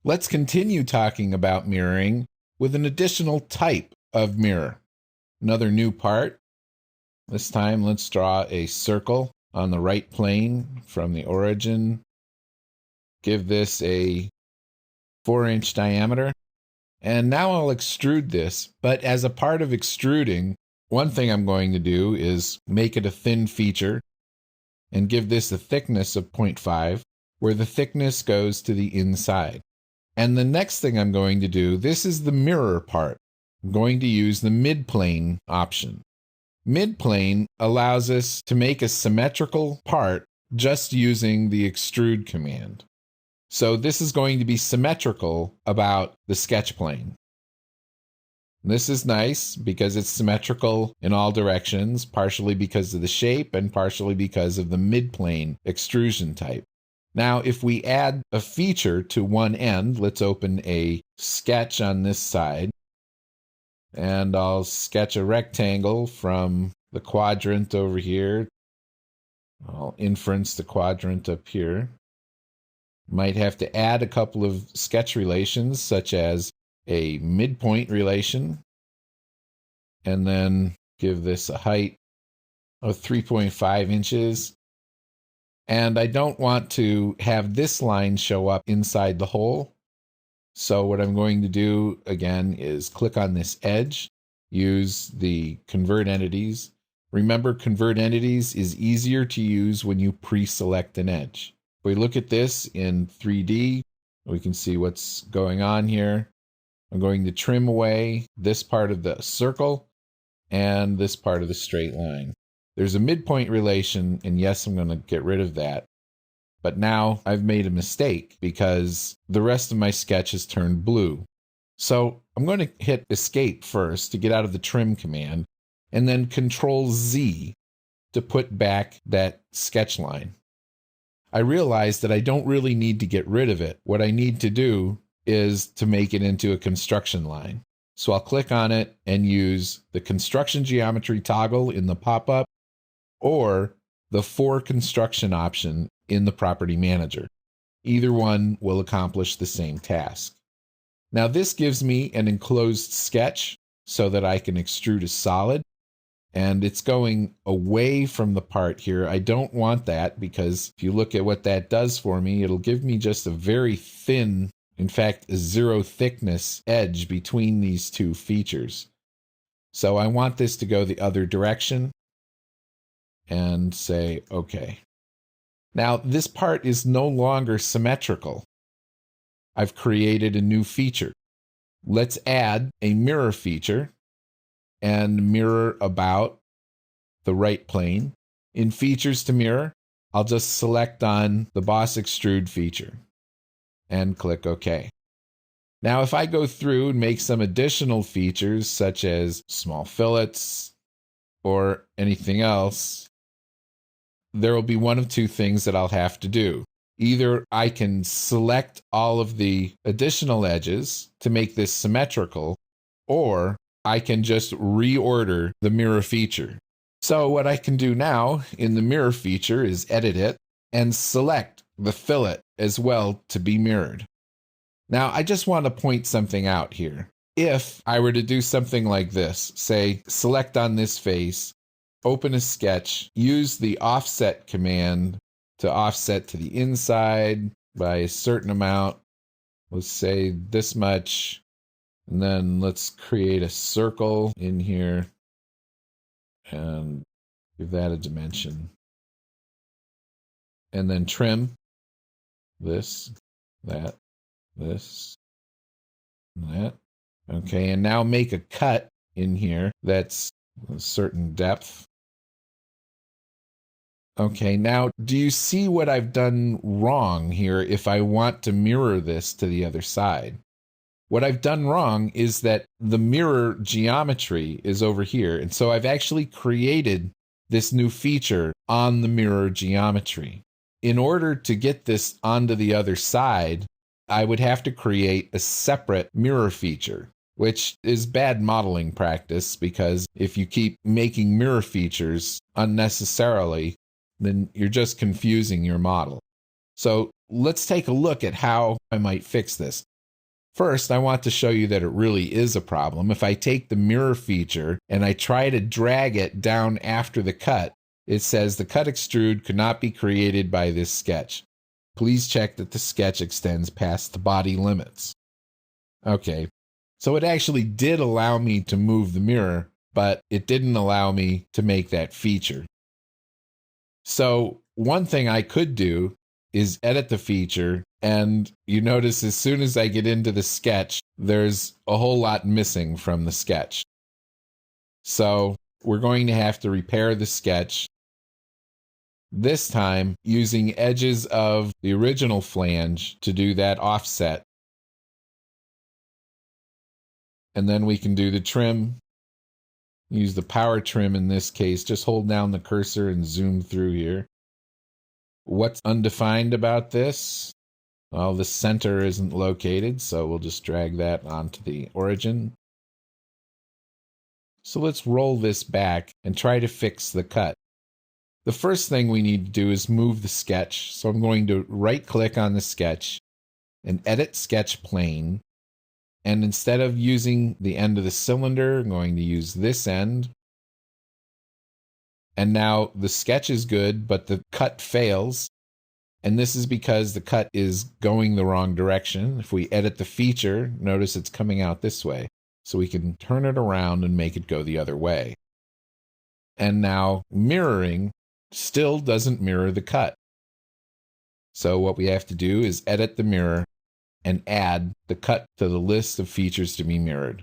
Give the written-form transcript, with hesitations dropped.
Let's continue talking about mirroring with an additional type of mirror. Another new part. This time, let's draw a circle on the right plane from the origin. Give this a 4-inch diameter. And now I'll extrude this, but as a part of extruding, one thing I'm going to do is make it a thin feature and give this a thickness of 0.5, where the thickness goes to the inside. And the next thing I'm going to do, this is the mirror part. I'm going to use the midplane option. Midplane allows us to make a symmetrical part just using the extrude command. So this is going to be symmetrical about the sketch plane. This is nice because it's symmetrical in all directions, partially because of the shape and partially because of the midplane extrusion type. Now, if we add a feature to one end, let's open a sketch on this side. And I'll sketch a rectangle from the quadrant over here. I'll inference the quadrant up here. Might have to add a couple of sketch relations, such as a midpoint relation, and then give this a height of 3.5 inches. And I don't want to have this line show up inside the hole. So what I'm going to do, again, is click on this edge, use the convert entities. Remember, convert entities is easier to use when you pre-select an edge. If we look at this in 3D, we can see what's going on here. I'm going to trim away this part of the circle and this part of the straight line. There's a midpoint relation, and yes, I'm going to get rid of that. But now I've made a mistake because the rest of my sketch has turned blue. So I'm going to hit Escape first to get out of the trim command, and then Control Z to put back that sketch line. I realized that I don't really need to get rid of it. What I need to do is to make it into a construction line. So I'll click on it and use the construction geometry toggle in the pop-up or the for construction option in the property manager. Either one will accomplish the same task. Now this gives me an enclosed sketch so that I can extrude a solid. And it's going away from the part here. I don't want that because if you look at what that does for me, it'll give me just a very thin, in fact, a zero thickness edge between these two features. So I want this to go the other direction and say, okay. Now this part is no longer symmetrical. I've created a new feature. Let's add a mirror feature and mirror about the right plane. In features to mirror, I'll just select on the boss extrude feature and click OK. Now if I go through and make some additional features such as small fillets or anything else, there will be one of two things that I'll have to do. Either I can select all of the additional edges to make this symmetrical, or I can just reorder the mirror feature. So what I can do now in the mirror feature is edit it and select the fillet as well to be mirrored. Now I just want to point something out here. If I were to do something like this, say select on this face, open a sketch, use the offset command to offset to the inside by a certain amount, let's say this much. And then let's create a circle in here and give that a dimension. And then trim this, that, this, and that. Okay, and now make a cut in here that's a certain depth. Okay, now do you see what I've done wrong here if I want to mirror this to the other side? What I've done wrong is that the mirror geometry is over here. And so I've actually created this new feature on the mirror geometry. In order to get this onto the other side, I would have to create a separate mirror feature, which is bad modeling practice because if you keep making mirror features unnecessarily, then you're just confusing your model. So let's take a look at how I might fix this. First, I want to show you that it really is a problem. If I take the mirror feature and I try to drag it down after the cut, it says the cut extrude could not be created by this sketch. Please check that the sketch extends past the body limits. Okay, so it actually did allow me to move the mirror, but it didn't allow me to make that feature. So one thing I could do is edit the feature, and you notice as soon as I get into the sketch, there's a whole lot missing from the sketch. So we're going to have to repair the sketch, this time using edges of the original flange to do that offset. And then we can do the trim. Use the power trim in this case. Just hold down the cursor and zoom through here. What's undefined about this? Well, the center isn't located, so we'll just drag that onto the origin. So let's roll this back and try to fix the cut. The first thing we need to do is move the sketch. So I'm going to right-click on the sketch and edit sketch plane. And instead of using the end of the cylinder, I'm going to use this end. And now the sketch is good, but the cut fails. And this is because the cut is going the wrong direction. If we edit the feature, notice it's coming out this way. So we can turn it around and make it go the other way. And now mirroring still doesn't mirror the cut. So what we have to do is edit the mirror and add the cut to the list of features to be mirrored.